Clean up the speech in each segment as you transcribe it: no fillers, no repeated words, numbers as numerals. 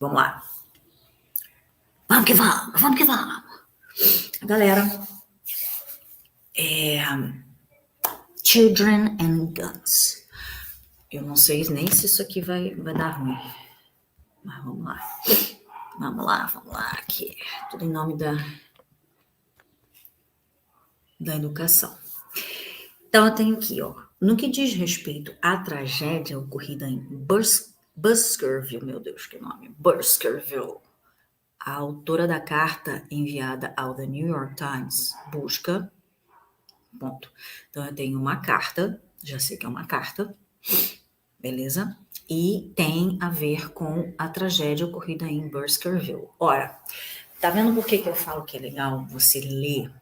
Vamos lá. Vamos que vamos, vamos que vamos. Galera, Children and Guns. Eu não sei nem se isso aqui vai dar ruim. Mas vamos lá. Vamos lá. Aqui. Tudo em nome da educação. Então, eu tenho aqui, ó. No que diz respeito à tragédia ocorrida em Baskerville, meu Deus, que nome. Baskerville. A autora da carta enviada ao The New York Times busca... Ponto. Então, eu tenho uma carta, já sei que é uma carta, beleza? E tem a ver com a tragédia ocorrida em Baskerville. Ora, tá vendo por que eu falo que é legal você ler,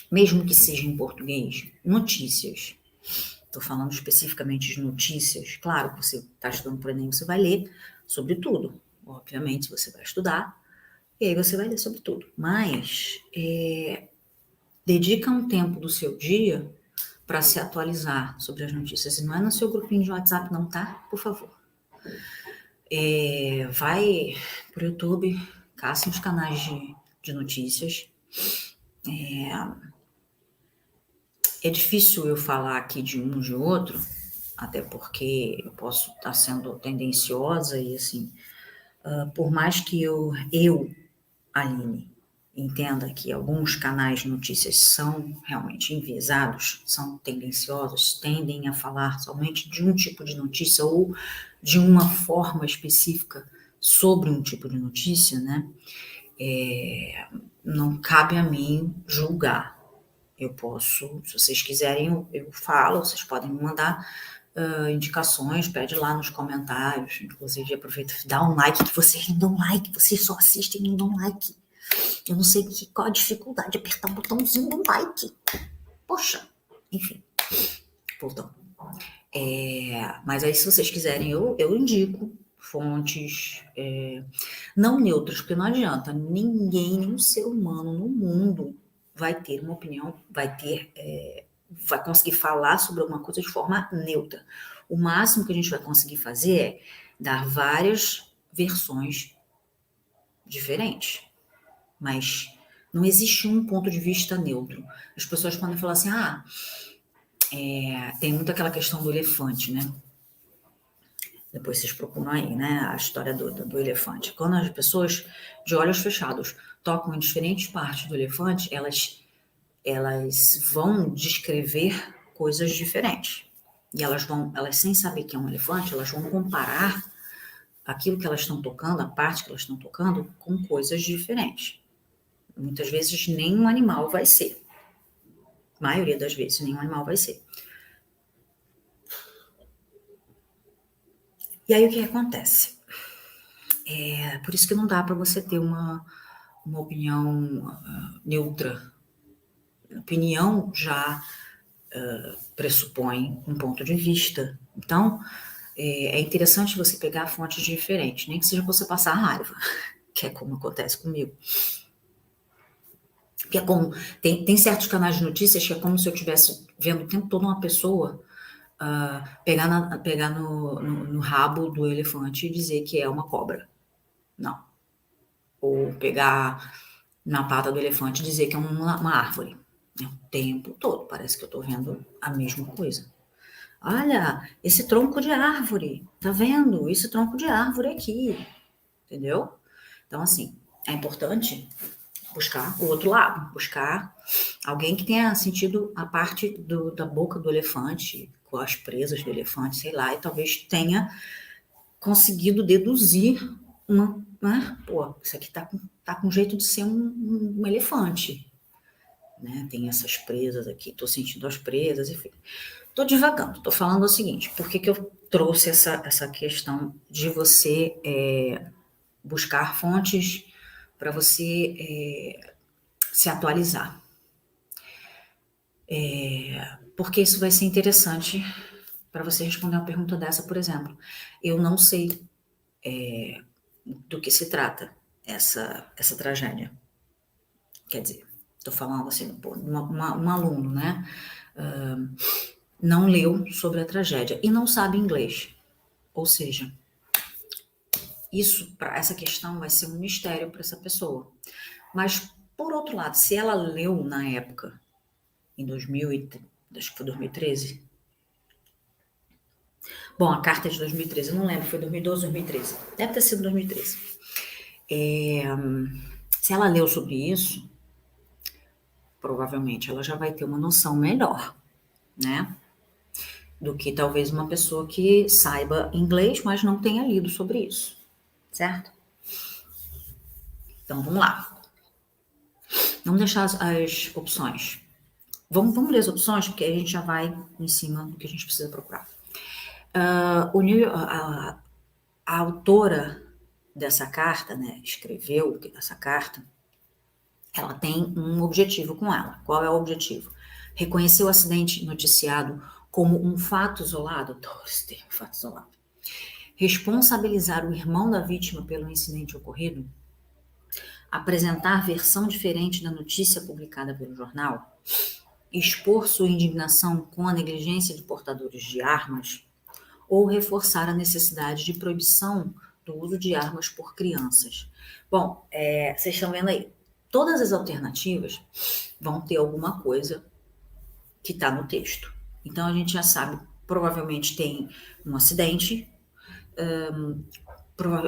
mesmo que seja em português, notícias? Estou falando especificamente de notícias. Claro que você está estudando para o Enem, você vai ler sobre tudo. Obviamente, você vai estudar, e aí você vai ler sobre tudo. Mas, dedica um tempo do seu dia para se atualizar sobre as notícias. E não é no seu grupinho de WhatsApp, não, tá? Por favor. Vai pro YouTube, caça uns canais de notícias. É difícil eu falar aqui de um de outro, até porque eu posso estar sendo tendenciosa e assim, por mais que eu, Aline, entenda que alguns canais de notícias são realmente enviesados, são tendenciosos, tendem a falar somente de um tipo de notícia ou de uma forma específica sobre um tipo de notícia, né? Não cabe a mim julgar. Eu posso, se vocês quiserem, eu falo, vocês podem me mandar indicações, pede lá nos comentários, inclusive aproveita e dá um like, que vocês não dão like, vocês só assistem e não dão like. Eu não sei qual a dificuldade de apertar o botãozinho do like. Poxa, enfim, voltando. Mas aí, se vocês quiserem, eu indico fontes não neutras, porque não adianta, ninguém, nenhum ser humano no mundo vai ter uma opinião, vai conseguir falar sobre alguma coisa de forma neutra. O máximo que a gente vai conseguir fazer é dar várias versões diferentes. Mas não existe um ponto de vista neutro. As pessoas podem falar assim, tem muito aquela questão do elefante, né? Depois vocês procuram aí, né, a história do elefante. Quando as pessoas, de olhos fechados, tocam em diferentes partes do elefante, elas vão descrever coisas diferentes. E elas sem saber que é um elefante, elas vão comparar aquilo que elas estão tocando, a parte que elas estão tocando, com coisas diferentes. Muitas vezes nenhum animal vai ser. A maioria das vezes nenhum animal vai ser. E aí o que acontece? Por isso que não dá para você ter uma opinião neutra. Opinião já pressupõe um ponto de vista. Então, é interessante você pegar fontes diferentes, nem que seja você passar raiva, que é como acontece comigo. Que é como, tem certos canais de notícias que é como se eu estivesse vendo o tempo todo uma pessoa pegar no rabo do elefante e dizer que é uma cobra. Não. Ou pegar na pata do elefante e dizer que é uma árvore. O tempo todo, parece que eu estou vendo a mesma coisa. Olha, esse tronco de árvore, tá vendo? Esse tronco de árvore aqui, entendeu? Então, assim, é importante buscar o outro lado, buscar alguém que tenha sentido a parte da boca do elefante, com as presas do elefante, sei lá, e talvez tenha conseguido deduzir isso aqui tá com jeito de ser um elefante, né? Tem essas presas aqui, tô sentindo as presas, enfim. Tô divagando, tô falando o seguinte, por que eu trouxe essa questão de você buscar fontes para você se atualizar? Porque isso vai ser interessante para você responder uma pergunta dessa, por exemplo. Eu não sei do que se trata essa tragédia. Quer dizer, estou falando assim, um aluno, né? Não leu sobre a tragédia e não sabe inglês. Ou seja, essa questão vai ser um mistério para essa pessoa. Mas, por outro lado, se ela leu na época, em 2000, acho que foi 2013. Bom, a carta é de 2013, eu não lembro, foi 2012, 2013. Deve ter sido 2013. Se ela leu sobre isso, provavelmente ela já vai ter uma noção melhor, né? Do que talvez uma pessoa que saiba inglês, mas não tenha lido sobre isso, certo? Então, vamos lá. Vamos deixar as opções. Vamos ler as opções, porque a gente já vai em cima do que a gente precisa procurar. A autora dessa carta, né, escreveu essa carta, ela tem um objetivo com ela. Qual é o objetivo? Reconhecer o acidente noticiado como um fato isolado, adoro esse termo, fato isolado. Responsabilizar o irmão da vítima pelo incidente ocorrido, apresentar versão diferente da notícia publicada pelo jornal, expor sua indignação com a negligência de portadores de armas, ou reforçar a necessidade de proibição do uso de armas por crianças. Bom, vocês estão vendo aí, todas as alternativas vão ter alguma coisa que está no texto. Então a gente já sabe, provavelmente tem um acidente,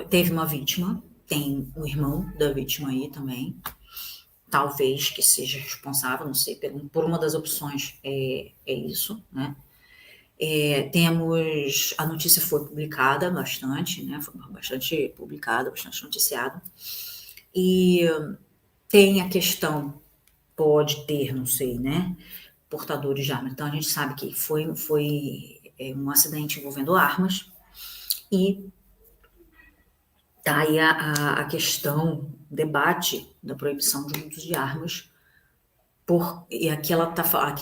teve uma vítima, tem o irmão da vítima aí também, talvez que seja responsável, não sei, por uma das opções é isso, né? Temos, a notícia foi publicada bastante, né? Foi bastante publicada, bastante noticiada. E tem a questão, pode ter, não sei, né? Portadores de armas. Então a gente sabe que foi um acidente envolvendo armas. E tá aí a questão, debate da proibição do uso de armas. E aqui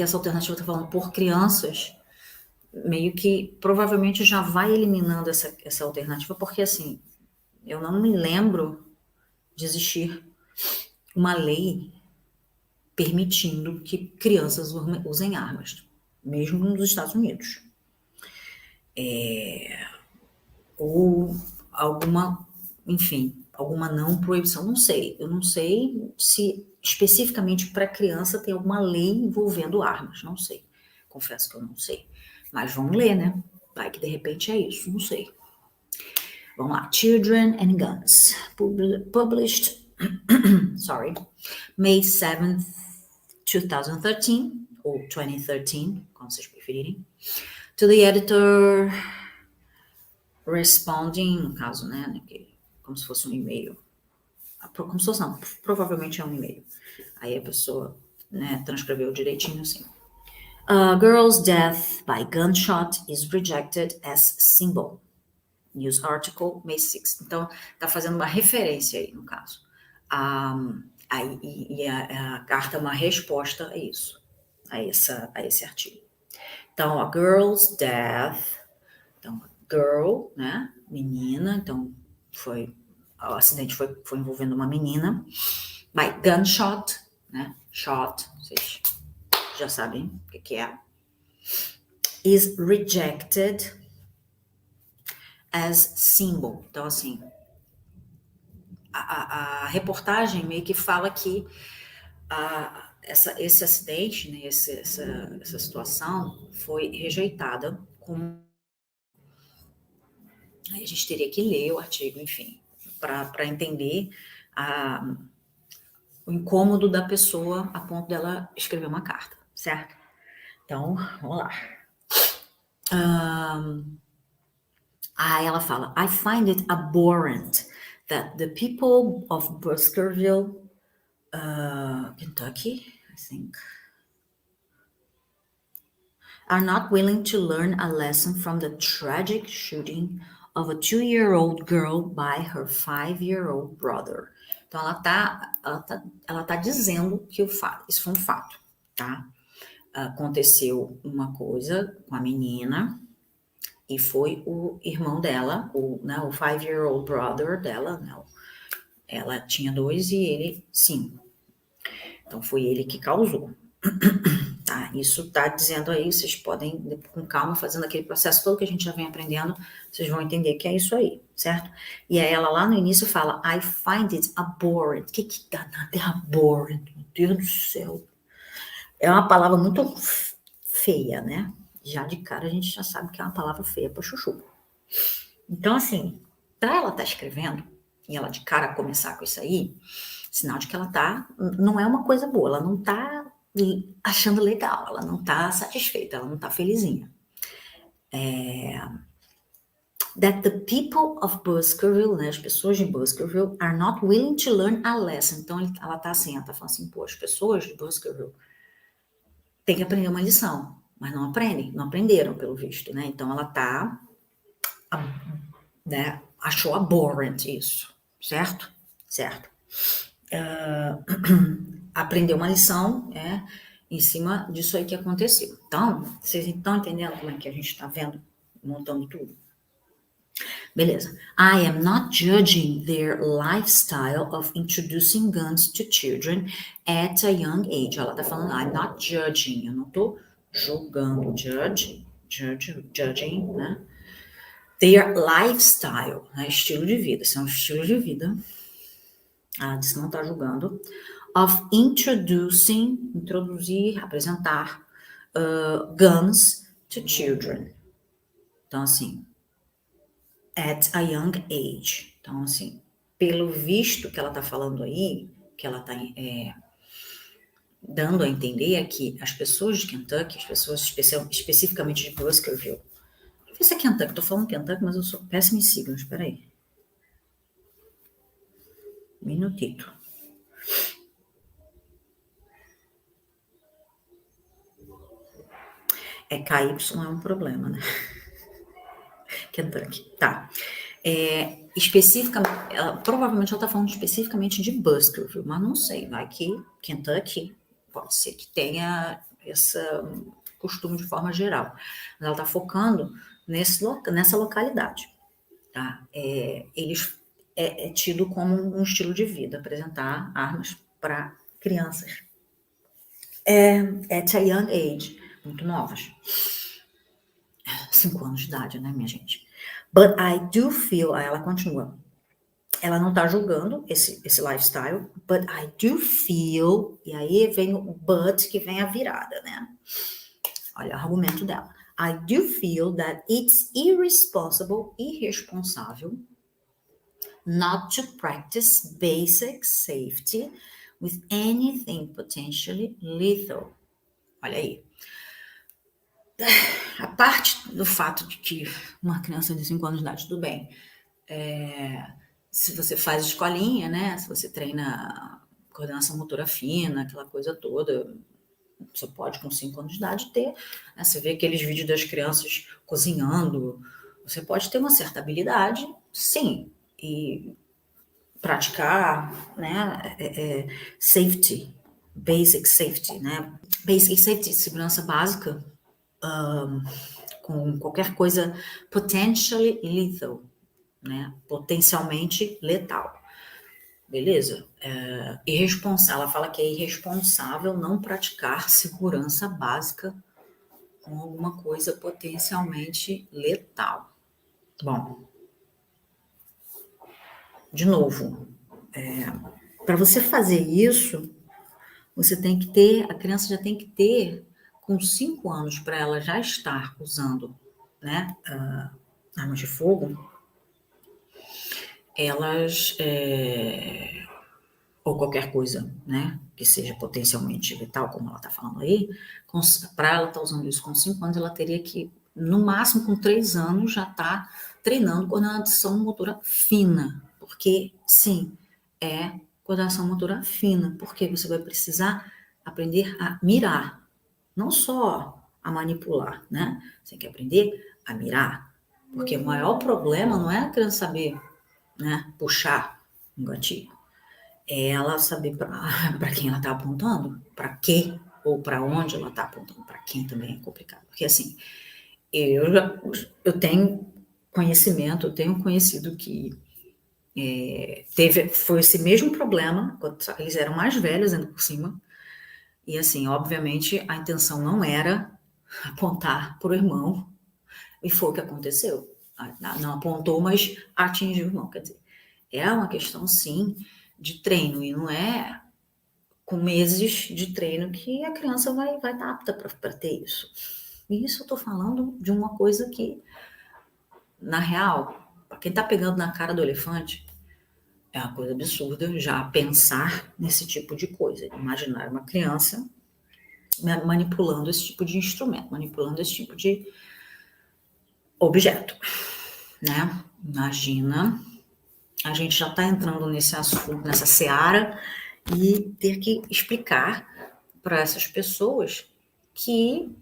essa alternativa está falando por crianças, meio que provavelmente já vai eliminando essa alternativa, porque assim, eu não me lembro de existir uma lei permitindo que crianças usem armas, mesmo nos Estados Unidos. Ou alguma, enfim, alguma não proibição, não sei. Eu não sei se especificamente para criança tem alguma lei envolvendo armas, não sei. Confesso que eu não sei. Mas vamos ler, né? Vai que de repente é isso, não sei. Vamos lá. Children and Guns. Published, sorry, May 7th, 2013, ou 2013, como vocês preferirem. To the editor, responding, no caso, né, como se fosse um e-mail. Como se fosse, não, provavelmente é um e-mail. Aí a pessoa, né, transcreveu direitinho assim. A girl's death by gunshot is rejected as symbol. News article, May 6th. Então, tá fazendo uma referência aí, no caso. A carta é uma resposta a isso, a esse artigo. Então, a girl's death, então, girl, né, menina, então, o acidente foi envolvendo uma menina, by gunshot, né, shot, vocês já sabem o que é, is rejected as symbol. Então, assim, a reportagem meio que fala que esse acidente, né, essa situação foi rejeitada como... Aí a gente teria que ler o artigo, enfim, para entender o incômodo da pessoa a ponto dela escrever uma carta, certo? Então, vamos lá. Ela fala, I find it abhorrent that the people of Baskerville, Kentucky, I think, are not willing to learn a lesson from the tragic shooting of a 2-year-old girl by her 5-year-old brother. Então, ela tá dizendo que isso foi um fato, tá? Aconteceu uma coisa com a menina e foi o irmão dela, o 5-year-old brother dela, né? Ela tinha 2 e ele 5. Então, foi ele que causou, tá? tá? Isso tá dizendo aí, vocês podem, com calma, fazendo aquele processo todo que a gente já vem aprendendo, vocês vão entender que é isso aí, certo? E aí ela lá no início fala, I find it abhorrent. O que danado é abhorrent? Meu Deus do céu. É uma palavra muito feia, né? Já de cara a gente já sabe que é uma palavra feia para chuchu. Então, assim, para ela estar escrevendo, e ela de cara começar com isso aí, sinal de que ela não é uma coisa boa, ela não tá achando legal, ela não tá satisfeita, ela não tá felizinha. That the people of Baskerville, né, as pessoas de Baskerville, are not willing to learn a lesson. Então, ela tá assim, ela tá falando assim, pô, as pessoas de Baskerville têm que aprender uma lição, mas não aprenderam, pelo visto, né? Então, ela tá, né, achou abhorrent isso, certo? Certo. Aprendeu uma lição, em cima disso aí que aconteceu. Então, vocês estão entendendo como é que a gente está vendo, montando tudo? Beleza. I am not judging their lifestyle of introducing guns to children at a young age. Ela tá falando, I'm not judging, eu não tô julgando, judging, né? Their lifestyle, né? Estilo de vida, isso é um estilo de vida. Ela disse que não tá julgando. Of introduzir, apresentar guns to children. Então, assim, at a young age. Então, assim, pelo visto que ela tá falando aí, que ela tá dando a entender é que as pessoas de Kentucky, as pessoas especificamente de Baskerville, não sei se é Kentucky, tô falando Kentucky, mas eu sou péssima em siglas, espera aí. Minutito. KY é um problema, né? Kentucky, tá. Especificamente, provavelmente ela tá falando especificamente de Baskerville, mas não sei, vai que Kentucky pode ser que tenha esse costume de forma geral. Mas ela tá focando nessa localidade, tá? É tido como um estilo de vida, apresentar armas para crianças. At a young age, muito novas. 5 anos de idade, né, minha gente? But I do feel, aí ela continua, ela não tá julgando esse lifestyle, but I do feel, e aí vem o but que vem a virada, né? Olha o argumento dela. I do feel that it's irresponsável, not to practice basic safety with anything potentially lethal. Olha aí. A parte do fato de que uma criança de 5 anos de idade, tudo bem, se você faz escolinha, né, se você treina coordenação motora fina, aquela coisa toda, você pode com 5 anos de idade ter, né, você vê aqueles vídeos das crianças cozinhando, você pode ter uma certa habilidade, sim, e praticar, né, safety, basic safety, né, basic safety, segurança básica, com qualquer coisa potentially lethal, né? Potencialmente letal. Beleza? Ela fala que é irresponsável não praticar segurança básica com alguma coisa potencialmente letal. Bom, de novo, para você fazer isso, você tem que ter, a criança já tem que ter, com 5 anos, para ela já estar usando, né, armas de fogo, elas, ou qualquer coisa, né, que seja potencialmente letal, como ela está falando aí, para ela estar usando isso com 5 anos, ela teria que, no máximo com 3 anos, já estar treinando coordenação motora fina, porque, sim, é coordenação motora fina, porque você vai precisar aprender a mirar, não só a manipular, né? Você tem que aprender a mirar, porque o maior problema não é a criança saber, né, puxar um gatilho, é ela saber para quem ela está apontando, para quê ou para onde ela está apontando, para quem também é complicado, porque assim, eu tenho conhecimento, eu tenho conhecido que foi esse mesmo problema, quando eles eram mais velhos ainda por cima, E assim, obviamente, a intenção não era apontar para o irmão, e foi o que aconteceu. Não apontou, mas atingiu o irmão. Quer dizer, é uma questão, sim, de treino, e não é com meses de treino que a criança vai estar apta para ter isso. E isso eu estou falando de uma coisa que, na real, para quem está pegando na cara do elefante, é uma coisa absurda já pensar nesse tipo de coisa. Imaginar uma criança manipulando esse tipo de instrumento, manipulando esse tipo de objeto, né? Imagina, a gente já está entrando nesse assunto, nessa seara, e ter que explicar para essas pessoas que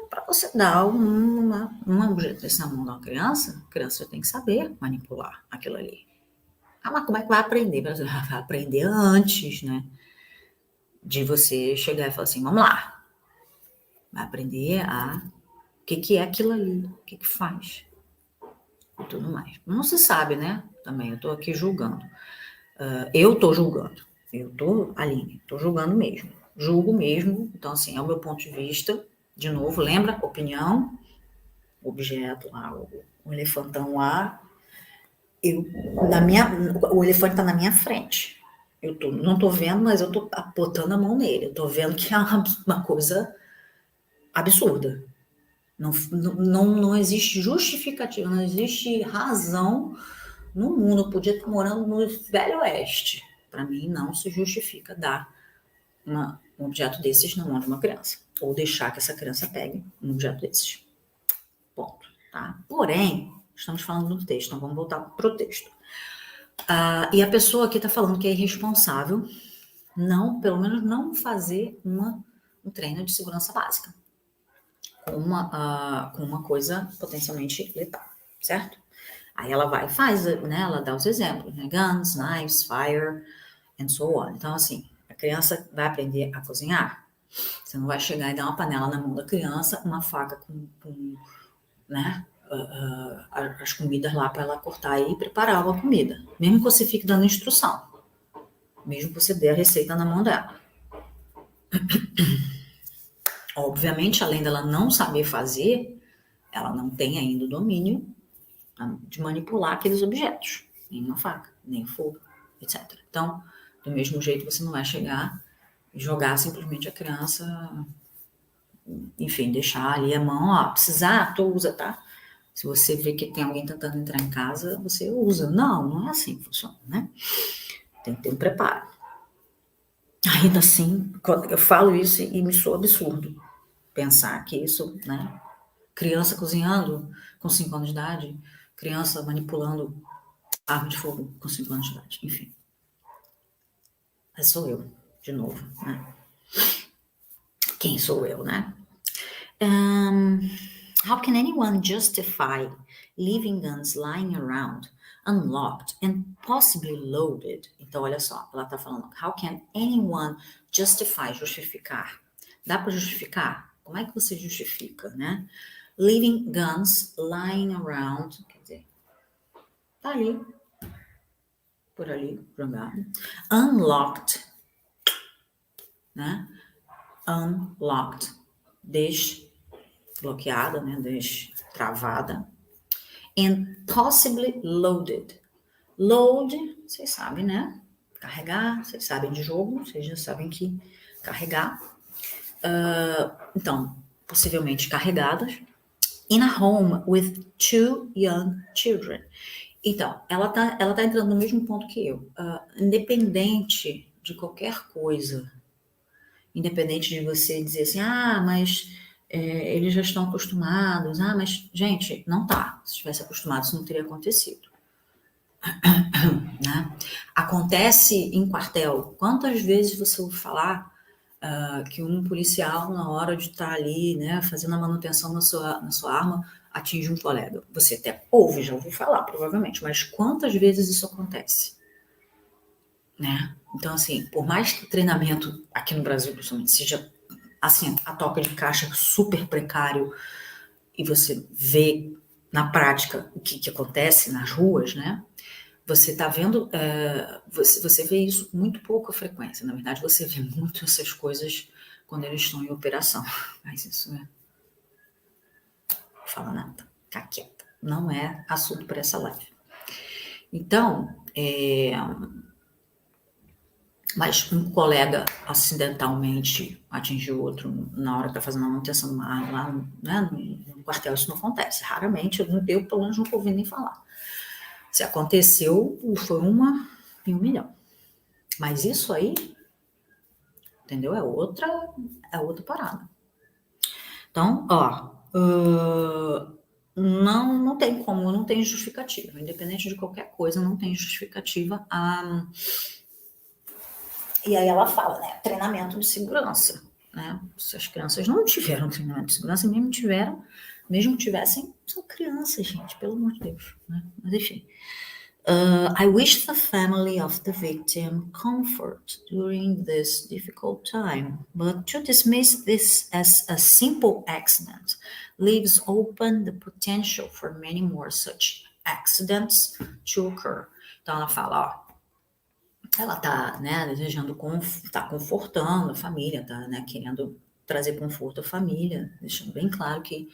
para você dar um objeto desse na mão de uma criança, a criança tem que saber manipular aquilo ali. Ah, mas como é que vai aprender? Vai aprender antes, né? De você chegar e falar assim, vamos lá. Vai aprender o que é aquilo ali, o que faz e tudo mais. Não se sabe, né? Também, eu tô aqui julgando. Eu tô julgando. Aline, tô julgando mesmo. Julgo mesmo. Então, assim, é o meu ponto de vista. De novo, lembra? Opinião, objeto lá, o elefantão lá. O elefante tá na minha frente. Não tô vendo, mas eu tô botando a mão nele. Eu tô vendo que é uma coisa absurda. Não existe justificativa, não existe razão no mundo. Eu podia estar morando no Velho Oeste. Para mim, não se justifica dar um objeto desses na mão de uma criança. Ou deixar que essa criança pegue um objeto desses. Ponto. Tá? Porém, estamos falando do texto, então vamos voltar para o texto. E a pessoa aqui está falando que é irresponsável pelo menos não fazer um treino de segurança básica com uma coisa potencialmente letal, certo? Aí ela vai e faz, né? Ela dá os exemplos, né? Guns, knives, fire, and so on. Então, assim, a criança vai aprender a cozinhar. Você não vai chegar e dar uma panela na mão da criança, uma faca com né? As comidas lá para ela cortar e preparar uma comida. Mesmo que você fique dando instrução. Mesmo que você dê a receita na mão dela. Obviamente, além dela não saber fazer, ela não tem ainda o domínio de manipular aqueles objetos. Nem uma faca, nem fogo, etc. Então, do mesmo jeito, você não vai chegar e jogar simplesmente a criança, enfim, deixar ali a mão, precisar, tu usa, tá? Se você vê que tem alguém tentando entrar em casa, você usa. Não é assim que funciona, né? Tem que ter um preparo. Ainda assim, eu falo isso e me soa absurdo pensar que isso, né? Criança cozinhando com 5 anos de idade, criança manipulando arma de fogo com 5 anos de idade, enfim. Mas sou eu, de novo, né? Quem sou eu, né? How can anyone justify leaving guns lying around, unlocked and possibly loaded? Então, olha só, ela tá falando, how can anyone justificar? Dá para justificar? Como é que você justifica, né? Leaving guns lying around, quer dizer, tá ali, por ali, jogado. Unlocked, né? Unlocked, desbloqueada, né? Destravada. And possibly loaded. Load, vocês sabem, né? Carregar, vocês sabem de jogo, vocês já sabem que carregar. Então, possivelmente carregadas. In a home with 2 young children. Então, ela tá entrando no mesmo ponto que eu. Independente de qualquer coisa, independente de você dizer assim, mas eles já estão acostumados. Mas, gente, não tá. Se tivesse acostumado, isso não teria acontecido. Né? Acontece em quartel. Quantas vezes você ouve falar que um policial, na hora de estar ali, né, fazendo a manutenção na sua arma, atinge um colega? Você até já ouviu falar, provavelmente, mas quantas vezes isso acontece? Né? Então, assim, por mais que o treinamento aqui no Brasil, principalmente, seja assim, a toca de caixa super precário, e você vê na prática o que acontece nas ruas, né? Você está vendo, você vê isso com muito pouca frequência. Na verdade, você vê muito essas coisas quando eles estão em operação. Mas isso não fala nada, tá quieta. Não é assunto para essa live. Então, mas um colega acidentalmente atingiu outro na hora que está fazendo a manutenção de uma arma lá, né, no quartel, isso não acontece. Raramente, eu pelo menos nunca ouvi nem falar. Se aconteceu, foi uma em 1 milhão. Mas isso aí, entendeu? É outra parada. Então, não tem como, não tem justificativa. Independente de qualquer coisa, não tem justificativa. E aí ela fala, né? Treinamento de segurança. Né? Se as crianças não tiveram treinamento de segurança, mesmo tivessem, são crianças, gente, pelo amor de Deus. Né? Mas enfim. I wish the family of the victim comfort during this difficult time, but to dismiss this as a simple accident leaves open the potential for many more such accidents to occur. Então ela fala, ela tá, né, desejando, tá confortando a família, tá, né, querendo trazer conforto à família, deixando bem claro que,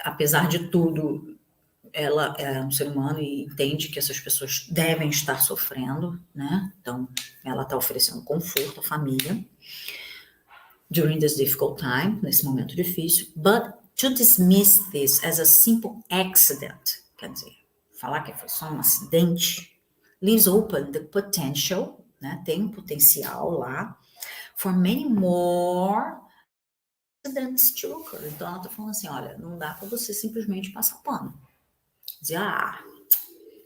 apesar de tudo, ela é um ser humano e entende que essas pessoas devem estar sofrendo, né? Então, ela está oferecendo conforto à família during this difficult time, nesse momento difícil, but to dismiss this as a simple accident, quer dizer, falar que foi só um acidente, leaves open the potential, né? Tem um potencial lá for many more accidents to occur. Então, ela está falando assim, olha, não dá para você simplesmente passar pano. Dizer,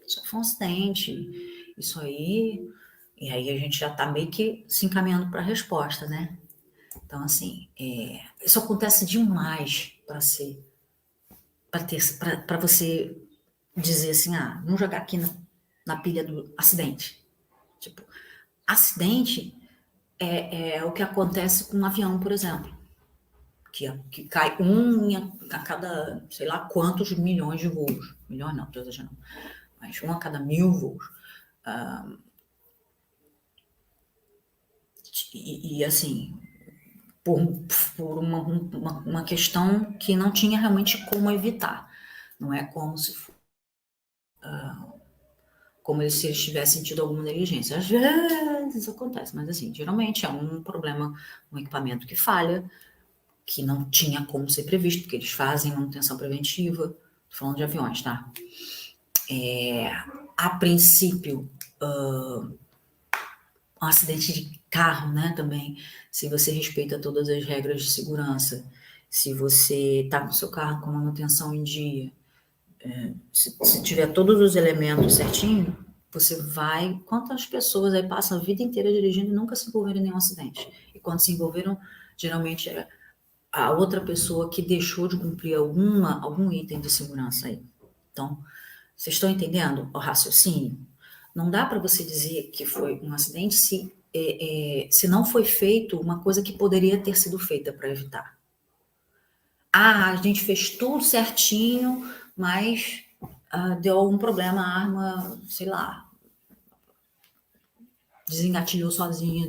isso foi um acidente, isso aí, e aí a gente já está meio que se encaminhando para a resposta, né? Então, assim, isso acontece demais para você dizer assim, vamos jogar aqui na pilha do acidente. Tipo, acidente é o que acontece com um avião, por exemplo, que cai a cada, sei lá, quantos milhões de voos. Milhões não, estou exagerando. Mas a cada 1000 voos. E assim, por uma questão que não tinha realmente como evitar. Não é como se se eles tivessem tido alguma negligência. Às vezes acontece, mas assim, geralmente é um problema, um equipamento que falha, que não tinha como ser previsto, porque eles fazem manutenção preventiva. Tô falando de aviões, tá? A princípio, um acidente de carro, né, também, se você respeita todas as regras de segurança, se você está com seu carro com manutenção em dia, se tiver todos os elementos certinho, você vai... Quantas pessoas aí passam a vida inteira dirigindo e nunca se envolveram em nenhum acidente? E quando se envolveram, geralmente era a outra pessoa que deixou de cumprir algum item de segurança aí. Então, vocês estão entendendo o raciocínio? Não dá para você dizer que foi um acidente se não foi feito uma coisa que poderia ter sido feita para evitar. A gente fez tudo certinho, mas deu algum problema, a arma, sei lá, desengatilhou sozinha,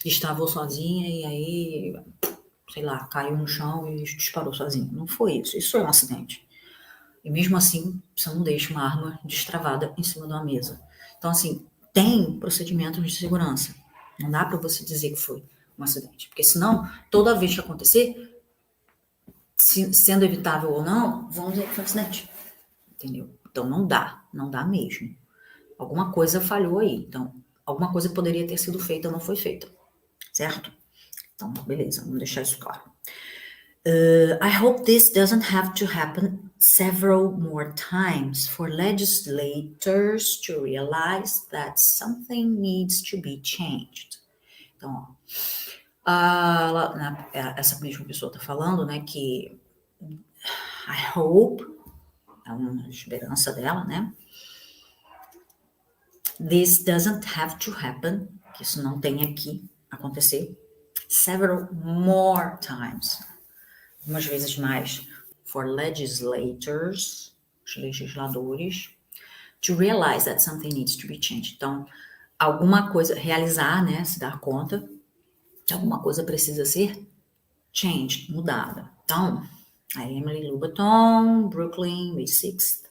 destravou sozinha e aí, sei lá, caiu no chão e disparou sozinha. Não foi isso. Isso é um acidente. E mesmo assim, você não deixa uma arma destravada em cima de uma mesa. Então, assim, tem procedimentos de segurança. Não dá para você dizer que foi um acidente. Porque senão, toda vez que acontecer, sendo evitável ou não, vão dizer que foi um acidente. Entendeu? Então, não dá mesmo. Alguma coisa falhou aí. Então, alguma coisa poderia ter sido feita, não foi feita. Certo? Então, beleza, vamos deixar isso claro. I hope this doesn't have to happen several more times for legislators to realize that something needs to be changed. Então, essa mesma pessoa está falando, né, que I hope, é uma esperança dela, né, this doesn't have to happen, que isso não tem que acontecer, several more times, umas vezes mais, for legislators, os legisladores, to realize that something needs to be changed. Então, alguma coisa, realizar, né, se dar conta que alguma coisa precisa ser changed, mudada. Então, a Emily Louboutin, Brooklyn, May 6th,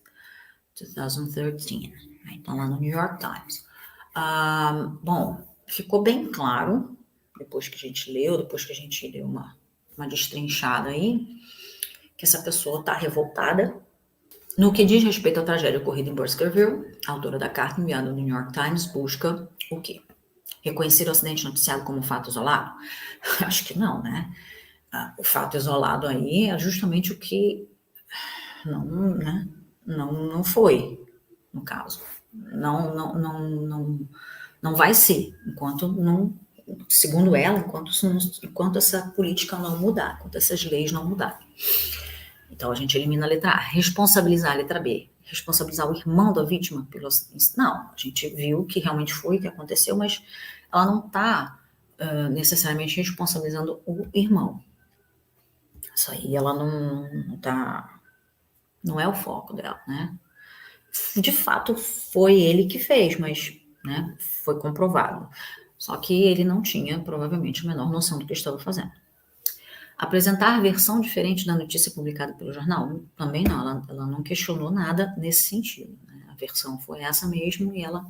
2013. Então, lá no New York Times. Bom, ficou bem claro, depois que a gente leu, depois que a gente deu uma destrinchada aí, que essa pessoa está revoltada. No que diz respeito à tragédia ocorrida em Baskerville, a autora da carta enviada ao New York Times busca o quê? Reconhecer o acidente noticiado como um fato isolado? Acho que não, né? O fato isolado aí é justamente o que não, né? Não foi, no caso. Não vai ser, enquanto não, segundo ela, enquanto essa política não mudar, enquanto essas leis não mudarem. Então a gente elimina a letra A, responsabilizar a letra B, responsabilizar o irmão da vítima pelo acidente. Não, a gente viu que realmente foi o que aconteceu, mas ela não está necessariamente responsabilizando o irmão. Isso aí ela não é o foco dela, né? De fato foi ele que fez, mas, né, foi comprovado. Só que ele não tinha provavelmente a menor noção do que estava fazendo. Apresentar versão diferente da notícia publicada pelo jornal? Também não, ela não questionou nada nesse sentido, né? A versão foi essa mesmo e ela,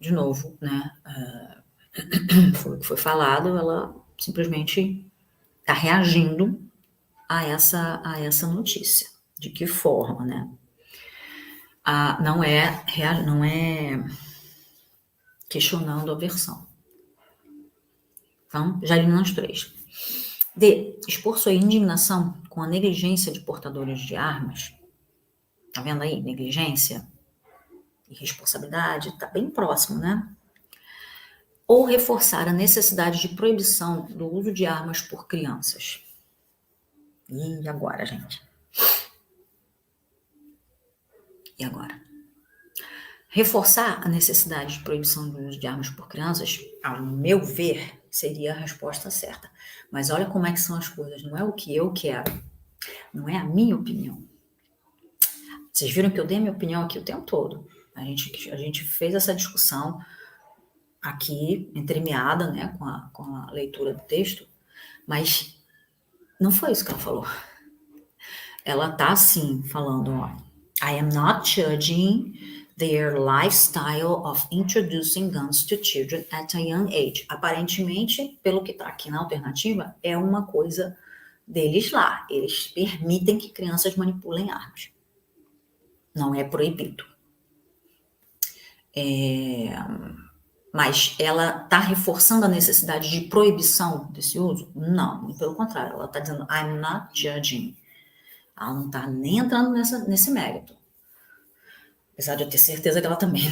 de novo, né, foi o que foi falado, ela simplesmente está reagindo a essa notícia. De que forma, né? Não é questionando a versão. Então, já eliminamos 3. D. Expor sua indignação com a negligência de portadores de armas. Tá vendo aí? Negligência e responsabilidade. Tá bem próximo, né? Ou reforçar a necessidade de proibição do uso de armas por crianças. E agora, gente? E agora? Reforçar a necessidade de proibição do uso de armas por crianças, ao meu ver, seria a resposta certa. Mas olha como é que são as coisas. Não é o que eu quero. Não é a minha opinião. Vocês viram que eu dei a minha opinião aqui o tempo todo. A gente fez essa discussão aqui, entremeada, né, com a leitura do texto, mas não foi isso que ela falou. Ela tá, assim, falando, ó, I am not judging their lifestyle of introducing guns to children at a young age. Aparentemente, pelo que tá aqui na alternativa, é uma coisa deles lá. Eles permitem que crianças manipulem armas. Não é proibido. Mas ela está reforçando a necessidade de proibição desse uso? Não, pelo contrário, ela está dizendo I'm not judging. Ela não está nem entrando nesse mérito. Apesar de eu ter certeza que ela também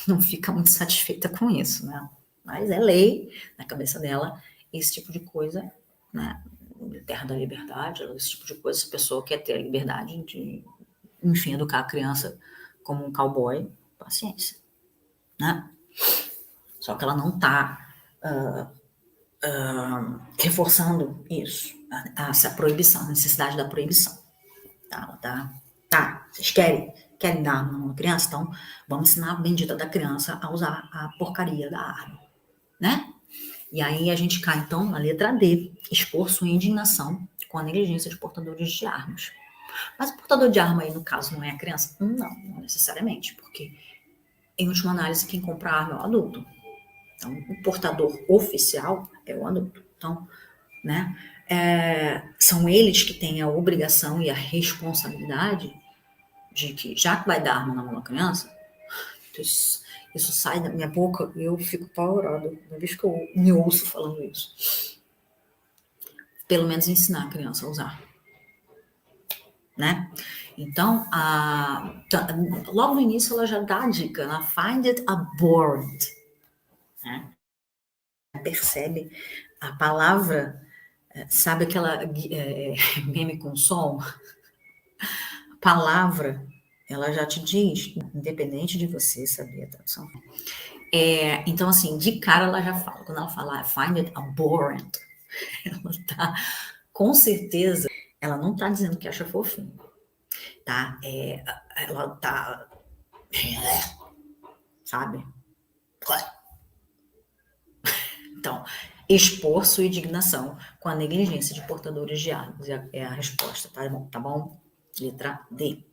não fica muito satisfeita com isso, né? Mas é lei na cabeça dela, esse tipo de coisa, né? Terra da liberdade, esse tipo de coisa, se a pessoa quer ter a liberdade de, enfim, educar a criança como um cowboy, paciência, né? Só que ela não está reforçando isso, essa proibição, a necessidade da proibição. Tá, vocês querem dar arma numa criança? Então, vamos ensinar a bendita da criança a usar a porcaria da arma, né? E aí a gente cai, então, na letra D, expor sua indignação com a negligência de portadores de armas. Mas o portador de arma aí, no caso, não é a criança? Não necessariamente, porque, em última análise, quem compra a arma é o adulto. Então, o portador oficial é o adulto. Então, né, são eles que têm a obrigação e a responsabilidade de que, já que vai dar arma na mão da criança, isso sai da minha boca e eu fico apavorada cada vez que eu me ouço falando isso. Pelo menos ensinar a criança a usar, né? Então, logo no início ela já dá a dica, ela find it abhorrent, né? Percebe a palavra, sabe aquela meme com som? A palavra, ela já te diz, independente de você saber a tradução. Então, assim, de cara ela já fala, quando ela fala I find it abhorrent, ela tá, com certeza, ela não tá dizendo que acha fofinho, tá? Ela tá, sabe? Então, expor sua indignação com a negligência de portadores de armas é a resposta, tá bom? Letra D.